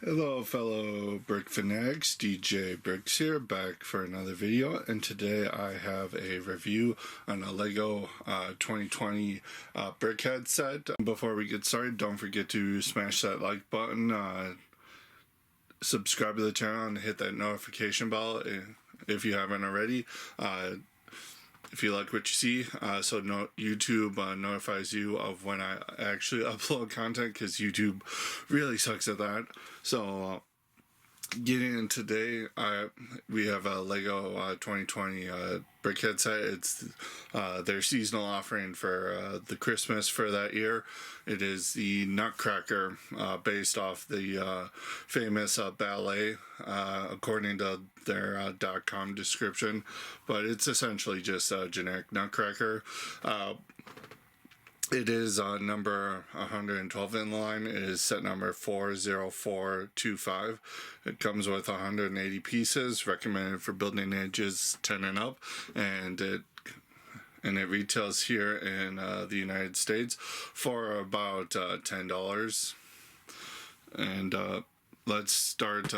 Hello fellow brick fanatics, DJ Bricks here, back for another video, and today I have a review on a LEGO 2020 Brickheadz set. Before we get started, don't forget to smash that like button, subscribe to the channel, and hit that notification bell if you haven't already. If you like what you see, so YouTube notifies you of when I actually upload content, because YouTube really sucks at that. So getting in today, we have a LEGO 2020 Brickheadz set. It's their seasonal offering for the Christmas for that year. It is the Nutcracker, based off the famous ballet, according to their .com description, but it's essentially just a generic Nutcracker. It is number 112 in the line. It is set number 40425. It comes with 180 pieces, recommended for building ages 10 and up, and it retails here in the United States for about $10. And let's start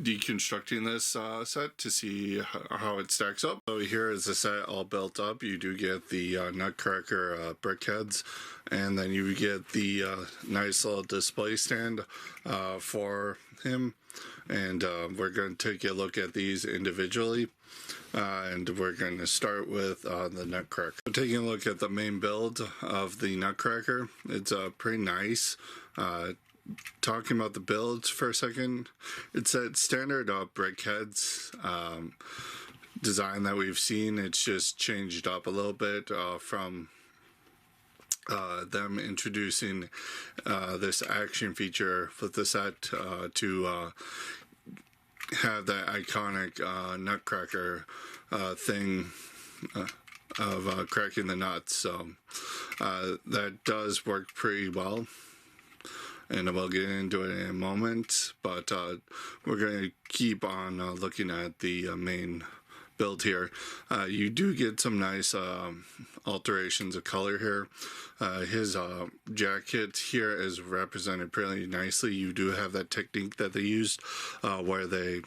deconstructing this set to see how it stacks up. So here is the set all built up. You do get the Nutcracker Brickheadz, and then you get the nice little display stand for him, and we're going to take a look at these individually. And we're going to start with the Nutcracker. So taking a look at the main build of the Nutcracker, it's pretty nice. Talking about the builds for a second, it's that standard Brickheadz design that we've seen. It's just changed up a little bit from them introducing this action feature with the set to have that iconic Nutcracker thing of cracking the nuts. So that does work pretty well, and we'll get into it in a moment, but we're going to keep on looking at the main build here. You do get some nice alterations of color here. His jacket here is represented pretty nicely. You do have that technique that they used where they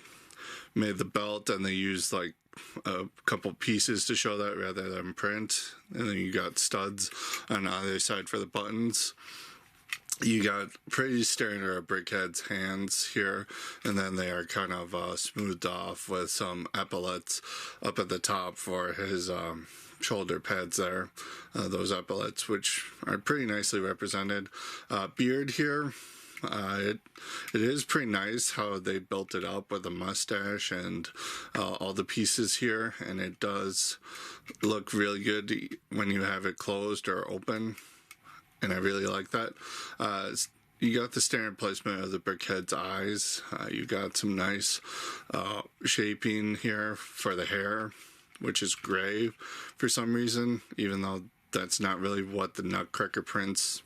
made the belt and they used like a couple pieces to show that rather than print, and then you got studs on the other side for the buttons. You got pretty standard Brickheadz hands here, and then they are kind of smoothed off with some epaulets up at the top for his shoulder pads there. Those epaulets, which are pretty nicely represented. Beard here, it is pretty nice how they built it up with a mustache and all the pieces here, and it does look really good when you have it closed or open, and I really like that. You got the standard placement of the Brickheadz eyes. You got some nice shaping here for the hair, which is gray for some reason, even though that's not really what the Nutcracker prints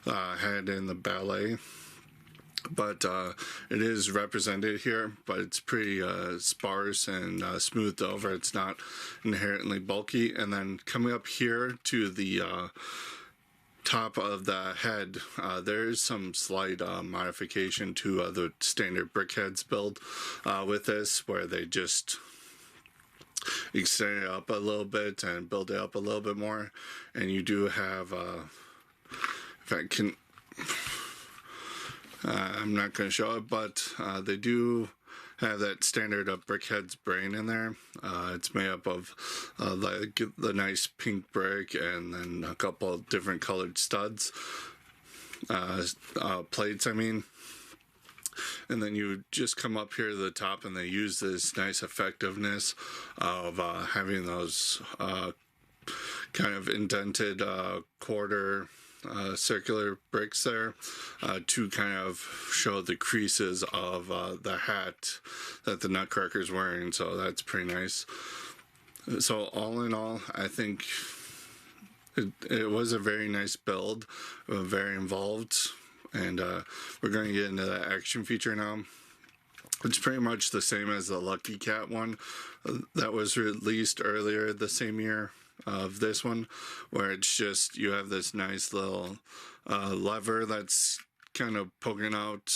had in the ballet. But it is represented here, but it's pretty sparse and smoothed over. It's not inherently bulky. And then coming up here to the top of the head, there is some slight modification to the standard Brickheadz build with this, where they just extend it up a little bit and build it up a little bit more. And you do have, if I can, I'm not going to show it, but they do have that standard Brickheadz brain in there. It's made up of like the nice pink brick and then a couple of different colored studs, plates I mean. And then you just come up here to the top, and they use this nice effectiveness of having those kind of indented quarter circular bricks there to kind of show the creases of the hat that the Nutcracker's wearing. So that's pretty nice. So all in all, I think it was a very nice build, very involved, and we're going to get into the action feature now. It's pretty much the same as the Lucky Cat one that was released earlier the same year of this one, where it's just you have this nice little lever that's kind of poking out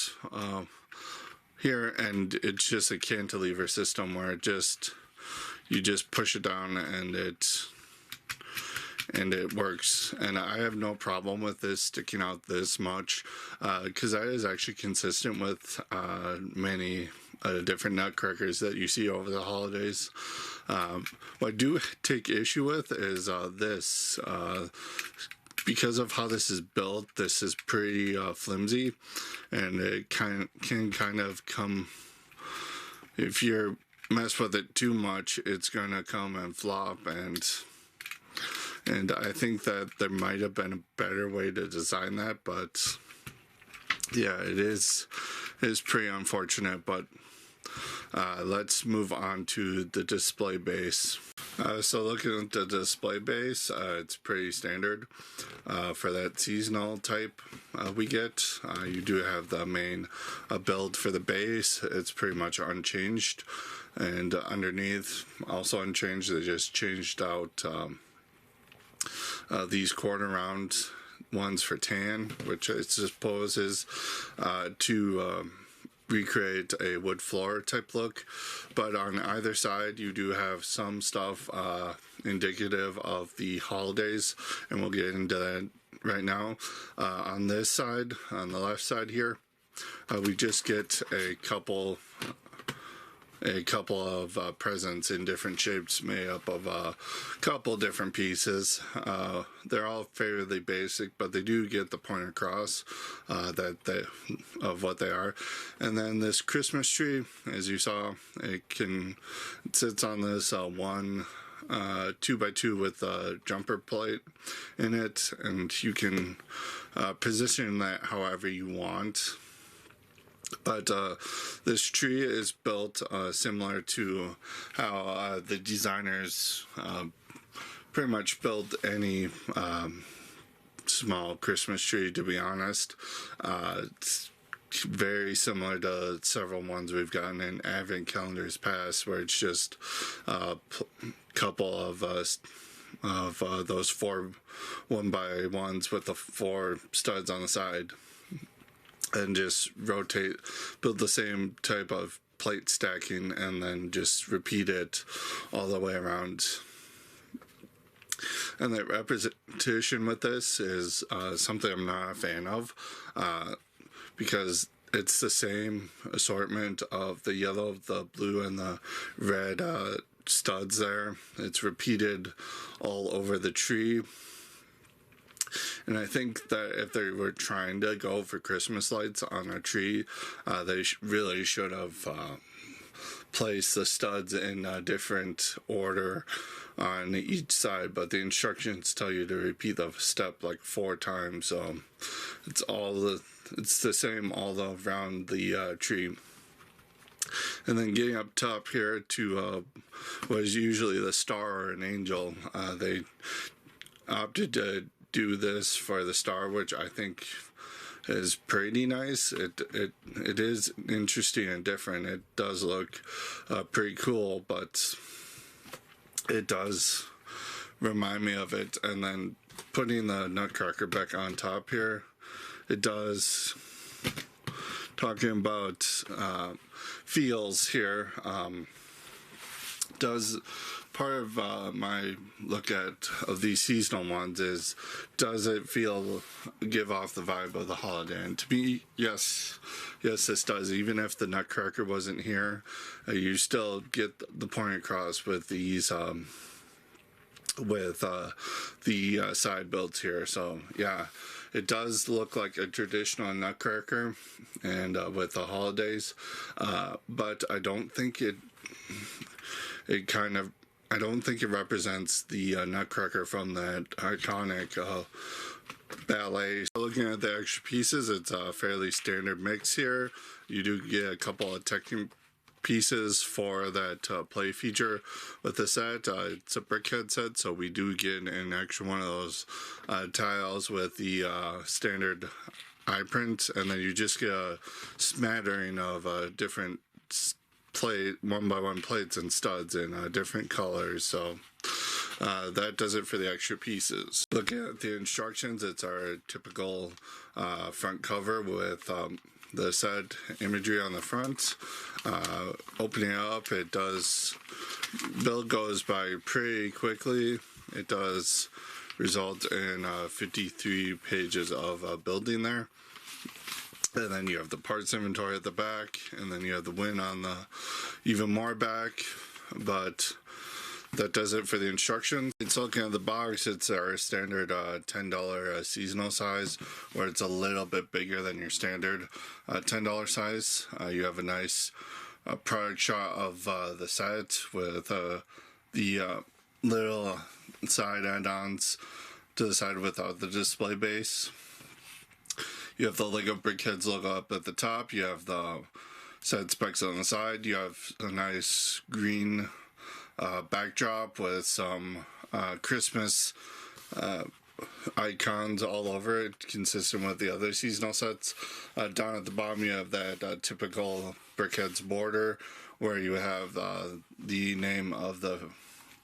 here, and it's just a cantilever system where you just push it down and it works. And I have no problem with this sticking out this much, because that is actually consistent with many different nutcrackers that you see over the holidays. What I do take issue with is this. Because of how this is built, this is pretty flimsy, and it can kind of come, if you mess with it too much, it's gonna come and flop, and I think that there might have been a better way to design that, but yeah, it is pretty unfortunate. But let's move on to the display base. So looking at the display base, it's pretty standard for that seasonal type we get. You do have the main build for the base. It's pretty much unchanged, and underneath also unchanged. They just changed out these quarter round ones for tan, which I suppose is to recreate a wood floor type look. But on either side you do have some stuff indicative of the holidays, and we'll get into that right now. On this side, on the left side here, we just get a couple of presents in different shapes made up of a couple different pieces. They're all fairly basic, but they do get the point across of what they are. And then this Christmas tree, as you saw, it sits on this 2x2 with a jumper plate in it, and you can position that however you want. But this tree is built similar to how the designers pretty much build any small Christmas tree, to be honest. It's very similar to several ones we've gotten in Advent calendars past, where it's just a couple of those 4 1x1s with the 4 studs on the side, and just build the same type of plate stacking, and then just repeat it all the way around. And the representation with this is something I'm not a fan of, because it's the same assortment of the yellow, the blue, and the red studs there. It's repeated all over the tree. And I think that if they were trying to go for Christmas lights on a tree, they really should have placed the studs in a different order on each side. But the instructions tell you to repeat the step like 4 times, so it's the same all around the tree. And then getting up top here to what is usually the star or an angel, they opted to do this for the star, which I think is pretty nice. It is interesting and different. It does look pretty cool, but it does remind me of it. And then putting the Nutcracker back on top here, it does, talking about feels here, does part of my look of these seasonal ones is, does it give off the vibe of the holiday? And to me, yes, this does. Even if the Nutcracker wasn't here, you still get the point across with these the side builds here. So yeah, it does look like a traditional Nutcracker, and with the holidays, but I don't think it represents the Nutcracker from that iconic ballet. Looking at the extra pieces, it's a fairly standard mix here. You do get a couple of technical pieces for that play feature with the set. It's a Brickheadz set, so we do get an extra one of those tiles with the standard eye print, and then you just get a smattering of different plate 1x1 plates and studs in different colors. So that does it for the extra pieces. Looking at the instructions, it's our typical front cover with the said imagery on the front. Opening it up, build goes by pretty quickly. It does result in 53 pages of building there. And then you have the parts inventory at the back, and then you have the win on the even more back. But that does it for the instructions. It's looking at the box, it's our standard $10 seasonal size, where it's a little bit bigger than your standard $10 size. You have a nice product shot of the set with the little side add-ons to the side without the display base. You have the Lego Brickheadz logo up at the top. You have the set specs on the side. You have a nice green backdrop with some Christmas icons all over it, consistent with the other seasonal sets. Down at the bottom, you have that typical Brickheadz border where you have the name of the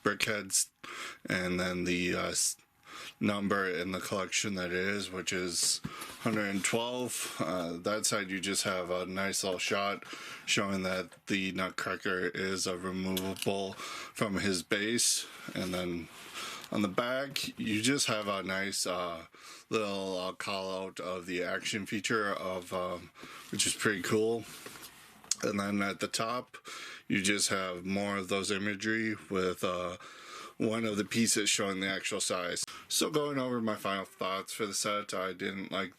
Brickheadz and then the number in the collection that it is, which is 112. That side you just have a nice little shot showing that the Nutcracker is removable from his base, and then on the back you just have a nice little call out of the action feature of which is pretty cool. And then at the top you just have more of those imagery with one of the pieces showing the actual size. So going over my final thoughts for the set, I didn't like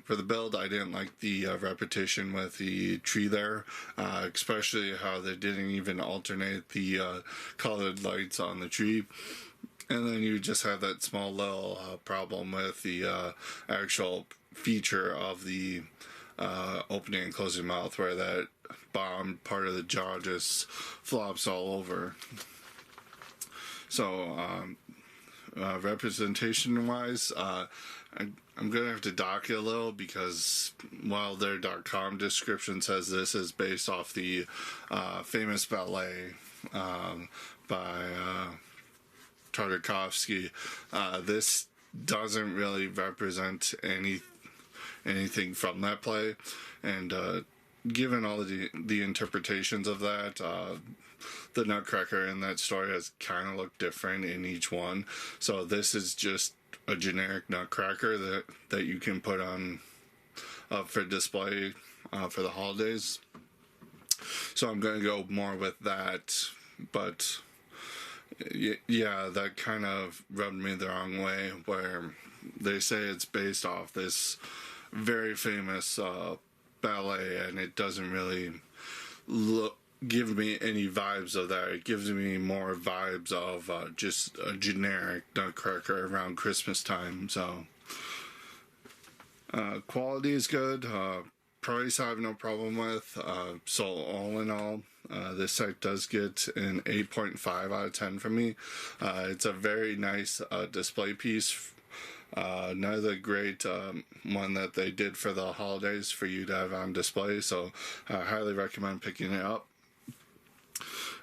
for the build, I didn't like the repetition with the tree there, especially how they didn't even alternate the colored lights on the tree. And then you just have that small little problem with the actual feature of the opening and closing mouth, where that bottom part of the jaw just flops all over. So representation wise, I'm going to have to dock it a little, because while their .com description says this is based off the famous ballet by Tartakovsky, this doesn't really represent anything from that play. And given all the interpretations of that, the Nutcracker in that story has kind of looked different in each one. So this is just a generic Nutcracker that you can put on for display for the holidays. So I'm going to go more with that. But yeah, that kind of rubbed me the wrong way, where they say it's based off this very famous ballet, and it doesn't really give me any vibes of that. It gives me more vibes of just a generic Nutcracker around Christmas time. So quality is good. Price I have no problem with. So all in all, this set does get an 8.5 out of 10 from me. It's a very nice display piece. Another great one that they did for the holidays for you to have on display. So I highly recommend picking it up.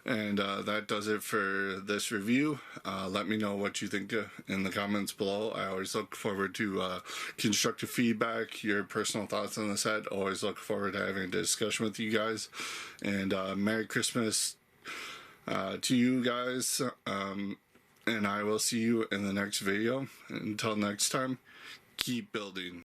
And that does it for this review. Let me know what you think in the comments below. I always look forward to constructive feedback, your personal thoughts on the set. Always look forward to having a discussion with you guys. And Merry Christmas to you guys. And I will see you in the next video. Until next time, keep building.